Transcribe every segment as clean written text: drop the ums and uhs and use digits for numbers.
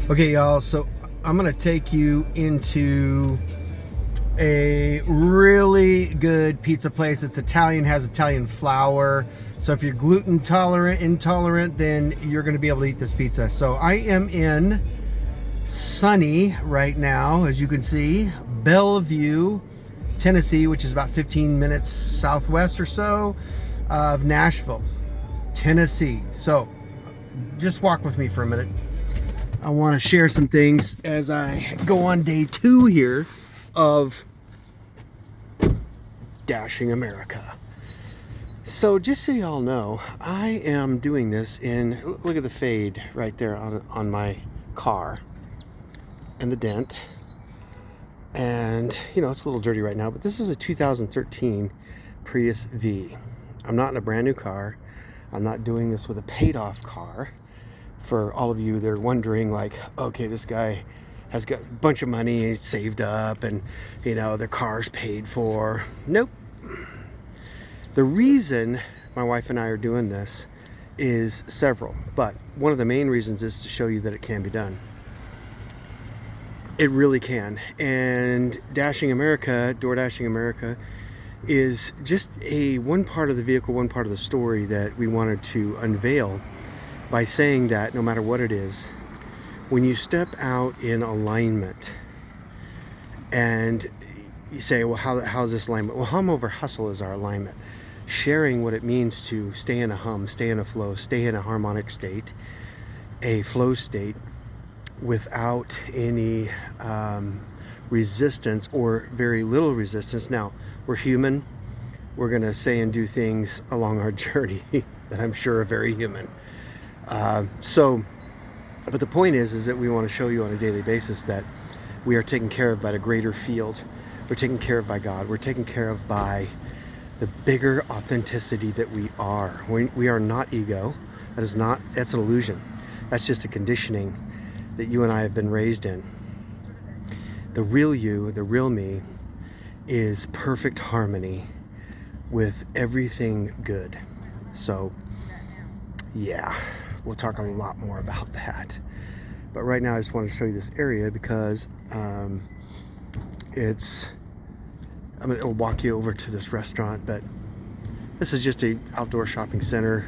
Okay, y'all, so I'm gonna take you into a really good pizza place. It's Italian, has Italian flour. So if you're gluten tolerant, intolerant, then you're gonna be able to eat this pizza. So I am in sunny right now, as you can see, Bellevue, Tennessee, which is about 15 minutes southwest or so of Nashville, Tennessee. So just walk with me for a minute. I want to share some things as I go on day 2 here of Dashing America. So just so y'all know, I am doing this in, look at the fade right there on my car and the dent. And you know, it's a little dirty right now, but this is a 2013 Prius V. I'm not in a brand new car. I'm not doing this with a paid off car. For all of you that are wondering, like, okay, this guy has got a bunch of money saved up and, you know, their car's paid for. Nope. The reason my wife and I are doing this is several, but one of the main reasons is to show you that it can be done. It really can. And Dashing America, DoorDashing America, is just one part of the vehicle, one part of the story that we wanted to unveil by saying that no matter what it is, when you step out in alignment and you say, well, how's this alignment? Well, hum over hustle is our alignment. Sharing what it means to stay in a hum, stay in a flow, stay in a harmonic state, a flow state without any resistance or very little resistance. Now, we're human. We're gonna say and do things along our journey that I'm sure are very human. But the point is that we want to show you on a daily basis that we are taken care of by the greater field. We're taken care of by God. We're taken care of by the bigger authenticity that we are. We are not ego. That's an illusion. That's just a conditioning that you and I have been raised in. The real you, the real me, is perfect harmony with everything good. So, yeah. We'll talk a lot more about that. But right now I just want to show you this area because I'm going to walk you over to this restaurant, but this is just a outdoor shopping center,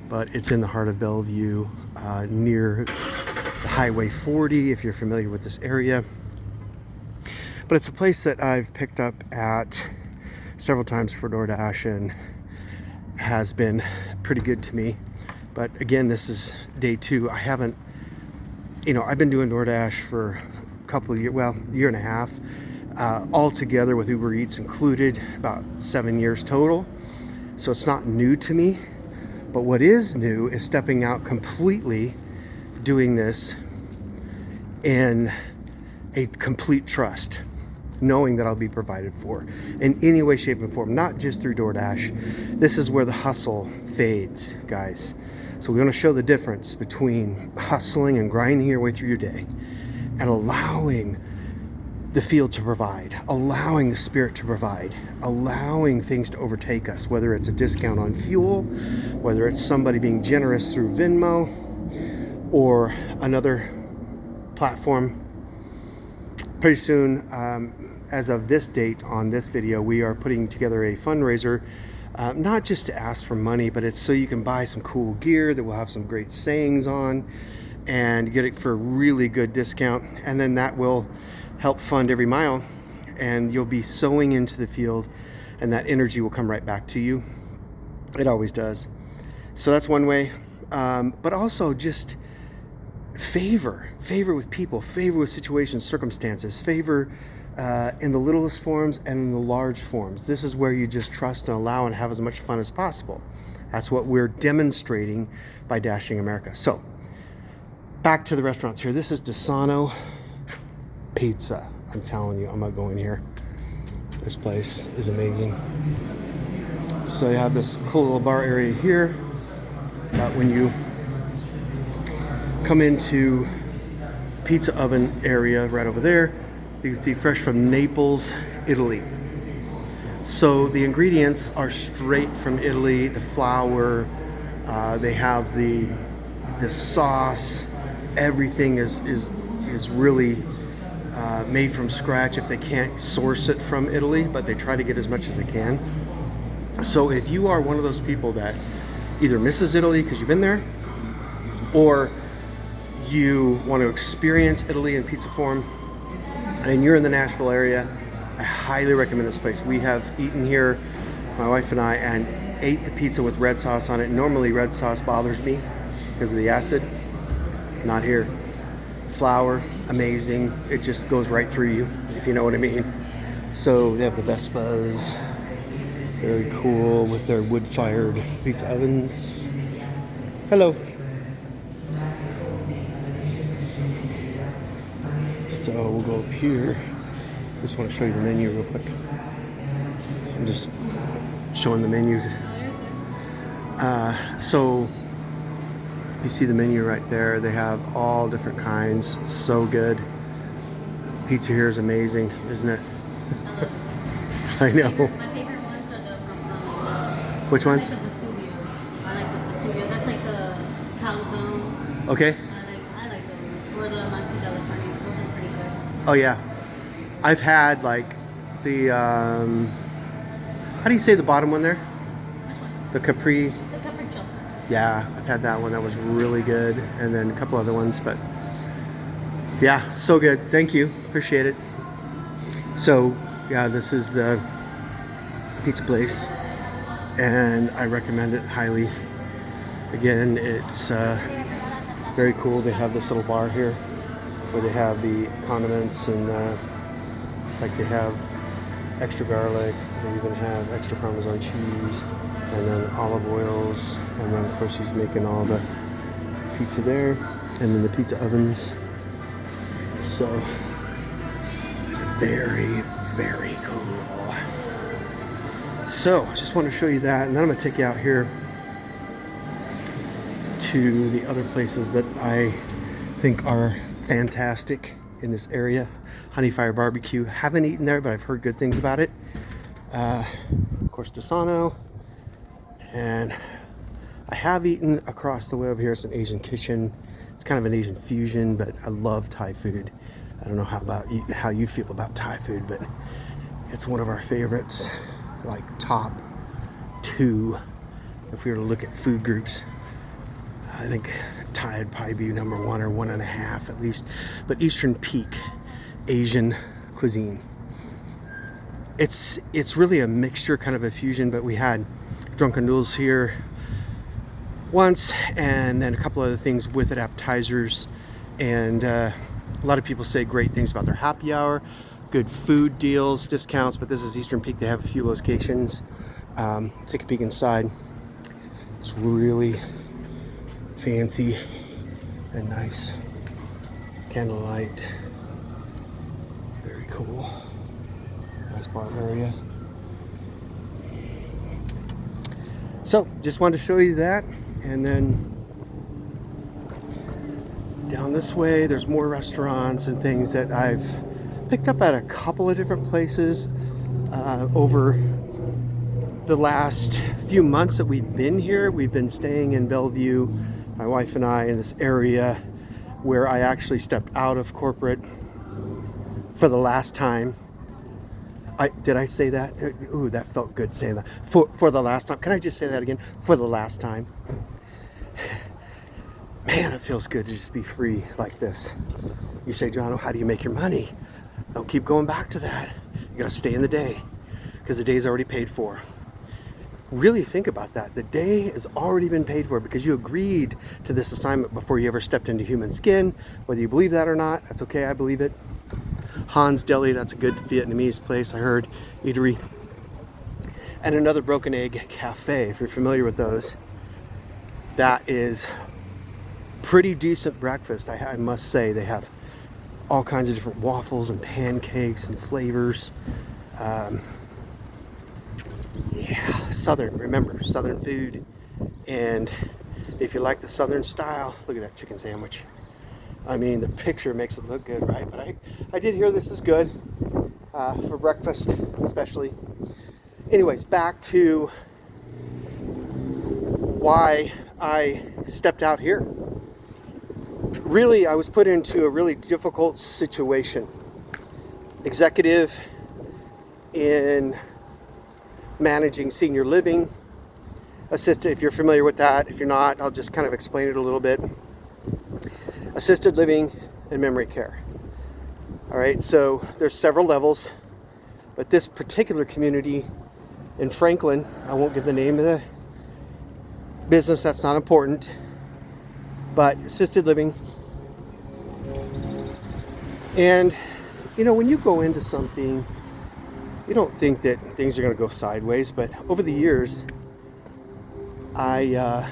but it's in the heart of Bellevue, near the Highway 40, if you're familiar with this area. But it's a place that I've picked up at several times for DoorDash and has been pretty good to me. But again, this is day 2. I've been doing DoorDash for a couple of years, well, year and a half, all together with Uber Eats included, about 7 years total. So it's not new to me. But what is new is stepping out completely, doing this in a complete trust, knowing that I'll be provided for in any way, shape, and form, not just through DoorDash. This is where the hustle fades, guys. So we want to show the difference between hustling and grinding your way through your day and allowing the field to provide, allowing the spirit to provide, allowing things to overtake us, whether it's a discount on fuel, whether it's somebody being generous through Venmo or another platform. Pretty soon, as of this date on this video, we are putting together a fundraiser, not just to ask for money, but it's so you can buy some cool gear that will have some great sayings on and get it for a really good discount. And then that will help fund every mile, and you'll be sowing into the field, and that energy will come right back to you. It always does. So that's one way. But also just favor with people, favor with situations, circumstances, favor in the littlest forms and in the large forms. This is where you just trust and allow and have as much fun as possible. That's what we're demonstrating by Dashing America. So back to the restaurants here. This is Dosano Pizza. I'm telling you, I'm not going here. This place is amazing. So you have this cool little bar area here. But when you come into pizza oven area right over there, you can see fresh from Naples, Italy. So the ingredients are straight from Italy. The flour, they have the sauce, everything is really made from scratch if they can't source it from Italy, but they try to get as much as they can. So if you are one of those people that either misses Italy because you've been there, or you want to experience Italy in pizza form, and you're in the Nashville area, I highly recommend this place. We have eaten here, my wife and I, and ate the pizza with red sauce on it. Normally red sauce bothers me because of the acid. Not here. Flour, amazing. It just goes right through you, if you know what I mean. So they have the Vespas, very cool, with their wood-fired pizza ovens. Hello. So we'll go up here. Just want to show you the menu real quick. I'm just showing the menu. So if you see the menu right there, they have all different kinds. It's so good. Pizza here is amazing, isn't it? I know. My favorite ones are the from Which ones? I like the Vesuvio. I like the Vesuvio. That's like the calzone. Okay. I like those. Or the Monte della Carne. Those are pretty good. Oh yeah. I've had like the how do you say the bottom one there? Which one? The Capri. The capricciosca. Yeah, I've had that one. That was really good. And then a couple other ones, but yeah, so good. Thank you. Appreciate it. So yeah, this is the pizza place, and I recommend it highly. Again, it's very cool. They have this little bar here where they have the condiments, and like they have extra garlic. They even have extra Parmesan cheese, and then olive oils, and then of course he's making all the pizza there, and then the pizza ovens. So very, very cool. So I just want to show you that, and then I'm going to take you out here to the other places that I think are fantastic in this area. Honey Fire Barbecue. Haven't eaten there, but I've heard good things about it. Of course, Dosano. And I have eaten across the way over here. It's an Asian kitchen. It's kind of an Asian fusion, but I love Thai food. I don't know how you feel about Thai food, but it's one of our favorites, like top 2. If we were to look at food groups, I think Thai would probably be number 1 or 1.5 at least. But Eastern Peak Asian cuisine. It's really a mixture, kind of a fusion, but we had drunken noodles here once, and then a couple other things with it, appetizers, and a lot of people say great things about their happy hour, good food deals, discounts. But this is Eastern Peak. They have a few locations. Take a peek inside. It's really fancy and nice. Candlelight. Very cool. Nice bar area. So just wanted to show you that, and then down this way there's more restaurants and things that I've picked up at a couple of different places over the last few months that we've been here. We've been staying in Bellevue, my wife and I, in this area where I actually stepped out of corporate for the last time. Did I say that? Ooh, that felt good saying that. For the last time. Can I just say that again? For the last time. Man, it feels good to just be free like this. You say, John, how do you make your money? Don't keep going back to that. You gotta stay in the day, because the day's already paid for. Really think about that. The day has already been paid for because you agreed to this assignment before you ever stepped into human skin. Whether you believe that or not, that's okay, I believe it. Han's Deli, that's a good Vietnamese place, I heard, eatery. And another Broken Egg Cafe, if you're familiar with those. That is pretty decent breakfast, I must say. They have all kinds of different waffles and pancakes and flavors. Yeah, Southern, remember, Southern food. And if you like the Southern style, look at that chicken sandwich. I mean, the picture makes it look good, right? But I did hear this is good for breakfast, especially. Anyways, back to why I stepped out here. really, I was put into a really difficult situation. Executive in managing senior living, assisted, if you're familiar with that. If you're not, I'll just kind of explain it a little bit. Assisted living and memory care. All right, so there's several levels, but this particular community in Franklin, I won't give the name of the business, that's not important, but assisted living. And you know, when you go into something, you don't think that things are going to go sideways, but over the years, I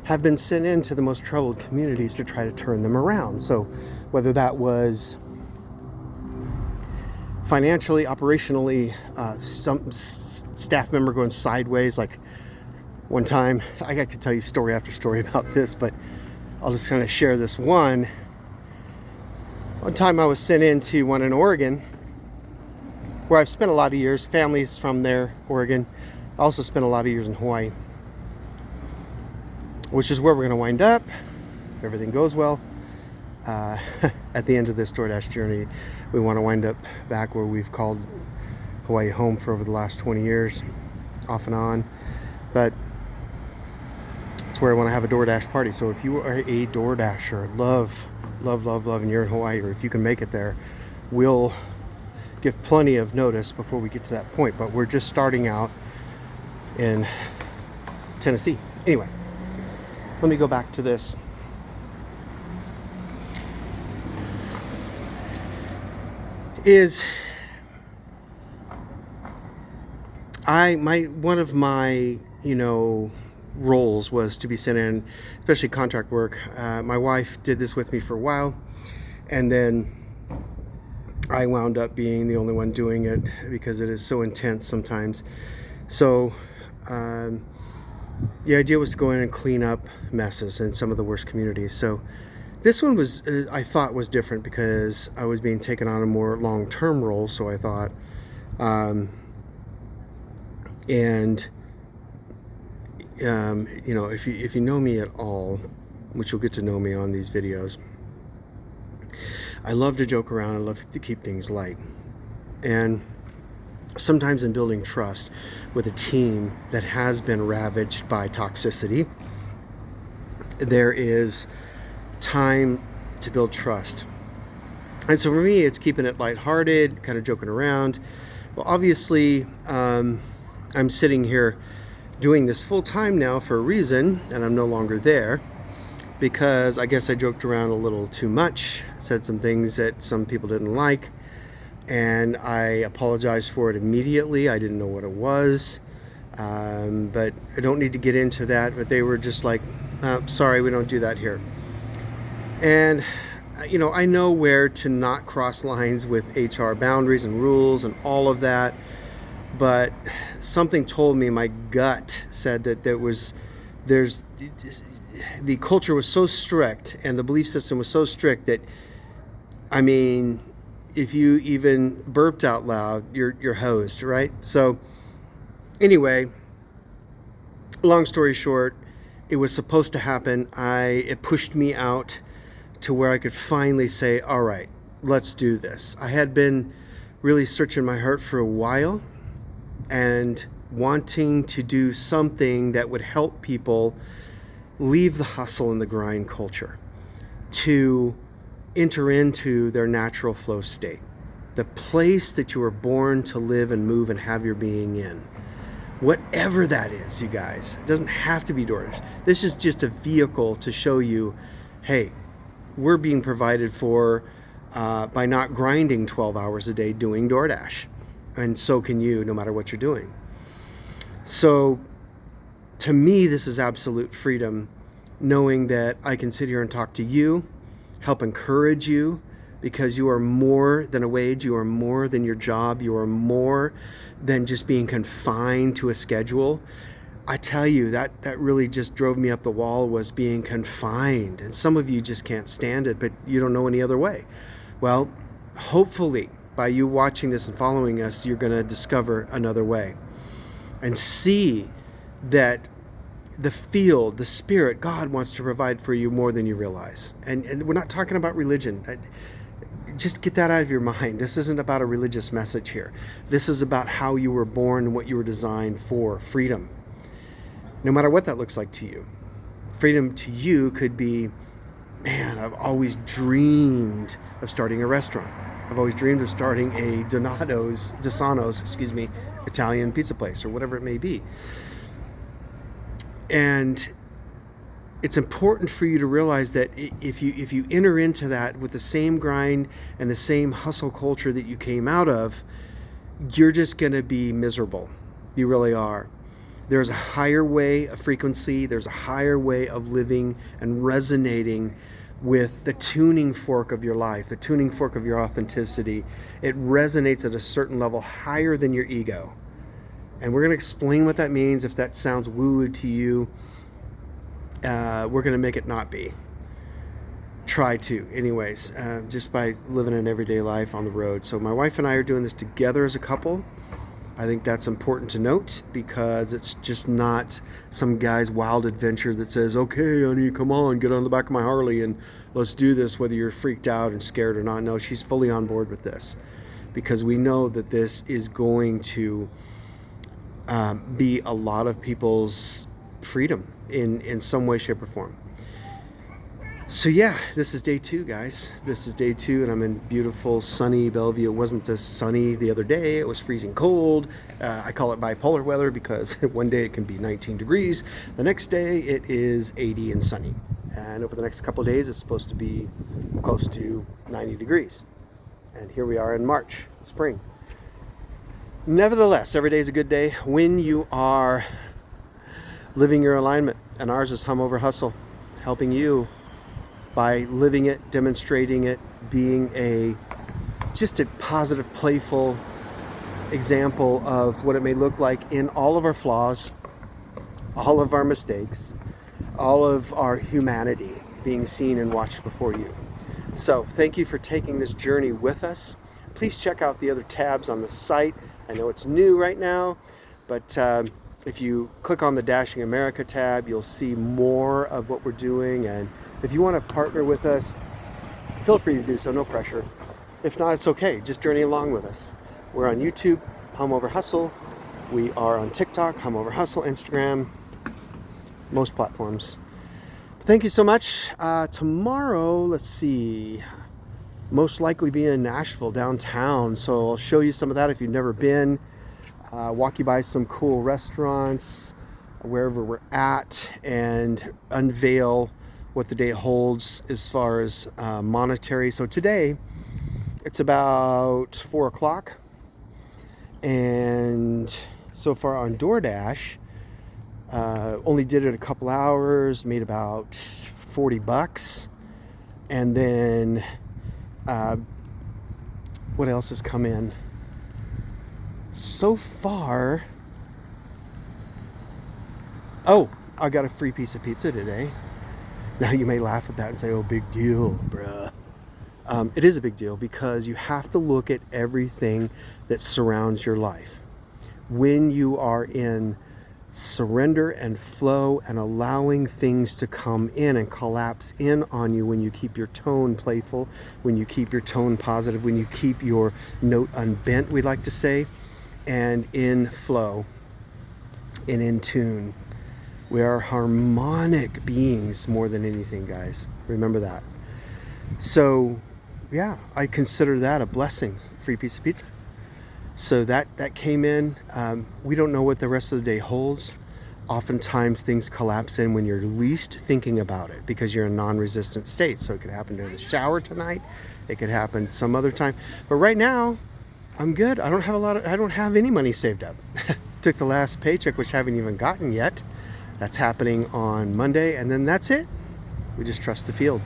have been sent into the most troubled communities to try to turn them around. So whether that was financially, operationally, some staff member going sideways, like one time, I could tell you story after story about this, but I'll just kind of share this one. One time I was sent into one in Oregon, where I've spent a lot of years, families from there, Oregon. I also spent a lot of years in Hawaii, which is where we're going to wind up, if everything goes well. At the end of this DoorDash journey, we want to wind up back where we've called Hawaii home for over the last 20 years, off and on. But it's where I want to have a DoorDash party. So if you are a DoorDasher, love, and you're in Hawaii, or if you can make it there, we'll give plenty of notice before we get to that point. But we're just starting out in Tennessee. Anyway, let me go back to this. One of my roles was to be sent in, especially contract work. My wife did this with me for a while, and then I wound up being the only one doing it because it is so intense sometimes. So the idea was to go in and clean up messes in some of the worst communities. So this one was, I thought, was different because I was being taken on a more long-term role. So I thought, if you know me at all, which you'll get to know me on these videos, I love to joke around. I love to keep things light. And sometimes in building trust with a team that has been ravaged by toxicity, there is time to build trust. And so for me, it's keeping it lighthearted, kind of joking around. Well, obviously, I'm sitting here doing this full time now for a reason, and I'm no longer there because I guess I joked around a little too much, said some things that some people didn't like, and I apologized for it immediately. I didn't know what it was, but I don't need to get into that. But they were just like, sorry, we don't do that here. And I know where to not cross lines with HR boundaries and rules and all of that, but something told me, my gut said that the culture was so strict and the belief system was so strict that, I mean, if you even burped out loud, you're hosed, right? So anyway, long story short, it was supposed to happen. It pushed me out to where I could finally say, all right, let's do this. I had been really searching my heart for a while and wanting to do something that would help people leave the hustle and the grind culture to enter into their natural flow state, the place that you were born to live and move and have your being in. Whatever that is, you guys, it doesn't have to be DoorDash. This is just a vehicle to show you, hey, we're being provided for by not grinding 12 hours a day doing DoorDash. And so can you, no matter what you're doing. So to me, this is absolute freedom, knowing that I can sit here and talk to you, help encourage you, because you are more than a wage, you are more than your job, you are more than just being confined to a schedule. I tell you, that really just drove me up the wall, was being confined. And some of you just can't stand it, but you don't know any other way. Well, hopefully by you watching this and following us, you're going to discover another way and see that the field, the spirit, God wants to provide for you more than you realize. And we're not talking about religion. Just get that out of your mind. This isn't about a religious message here. This is about how you were born and what you were designed for, freedom. No matter what that looks like to you. Freedom to you could be, man, I've always dreamed of starting a restaurant. I've always dreamed of starting a Dosano's, Italian pizza place, or whatever it may be. And it's important for you to realize that if you enter into that with the same grind and the same hustle culture that you came out of, you're just going to be miserable. You really are. There's a higher way of frequency. There's a higher way of living and resonating with the tuning fork of your life, the tuning fork of your authenticity. It resonates at a certain level higher than your ego. And we're going to explain what that means. If that sounds woo-woo to you, we're going to make it not be. Try to, anyways, just by living an everyday life on the road. So my wife and I are doing this together as a couple. I think that's important to note, because it's just not some guy's wild adventure that says, okay, honey, come on, get on the back of my Harley and let's do this, whether you're freaked out and scared or not. No, she's fully on board with this, because we know that this is going to be a lot of people's freedom in some way, shape, or form. So yeah, this is day 2, guys. This is day 2, and I'm in beautiful, sunny Bellevue. It wasn't just sunny the other day. It was freezing cold. I call it bipolar weather because one day it can be 19 degrees. The next day it is 80 and sunny. And over the next couple of days, it's supposed to be close to 90 degrees. And here we are in March, spring. Nevertheless, every day is a good day when you are living your alignment. And ours is hum over hustle, helping you by living it, demonstrating it, being just a positive, playful example of what it may look like in all of our flaws, all of our mistakes, all of our humanity being seen and watched before you. So thank you for taking this journey with us. Please check out the other tabs on the site. I know it's new right now, but if you click on the Dashing America tab, you'll see more of what we're doing. And if you want to partner with us, feel free to do so, no pressure. If not, it's okay. Just journey along with us. We're on YouTube, Hum Over Hustle. We are on TikTok, Hum Over Hustle, Instagram, most platforms. Thank you so much. Tomorrow, let's see, most likely be in Nashville, downtown. So I'll show you some of that if you've never been. Walk you by some cool restaurants, wherever we're at, and unveil what the day holds as far as monetary. So today, it's about 4 o'clock. And so far on DoorDash, only did it a couple hours, made about $40. And then what else has come in? So far, oh, I got a free piece of pizza today. Now you may laugh at that and say, oh, big deal, bruh. It is a big deal because you have to look at everything that surrounds your life. When you are in surrender and flow and allowing things to come in and collapse in on you, when you keep your tone playful, when you keep your tone positive, when you keep your note unbent, we like to say, and in flow and in tune. We are harmonic beings more than anything, guys. Remember that. So, yeah, I consider that a blessing. Free piece of pizza. So that came in. We don't know what the rest of the day holds. Oftentimes things collapse in when you're least thinking about it because you're in a non-resistant state. So it could happen during the shower tonight. It could happen some other time. But right now, I'm good. I don't have any money saved up. Took the last paycheck, which I haven't even gotten yet. That's happening on Monday, and then that's it. We just trust the field.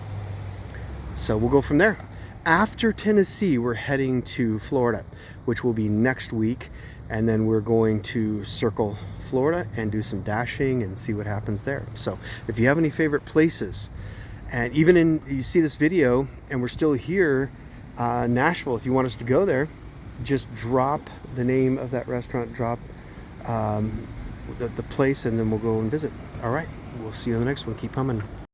So we'll go from there. After Tennessee, we're heading to Florida, which will be next week. And then we're going to circle Florida and do some dashing and see what happens there. So if you have any favorite places, and even you see this video and we're still here, Nashville, if you want us to go there, just drop the name of that restaurant, drop the place, and then we'll go and visit. All right, we'll see you in the next one. Keep humming.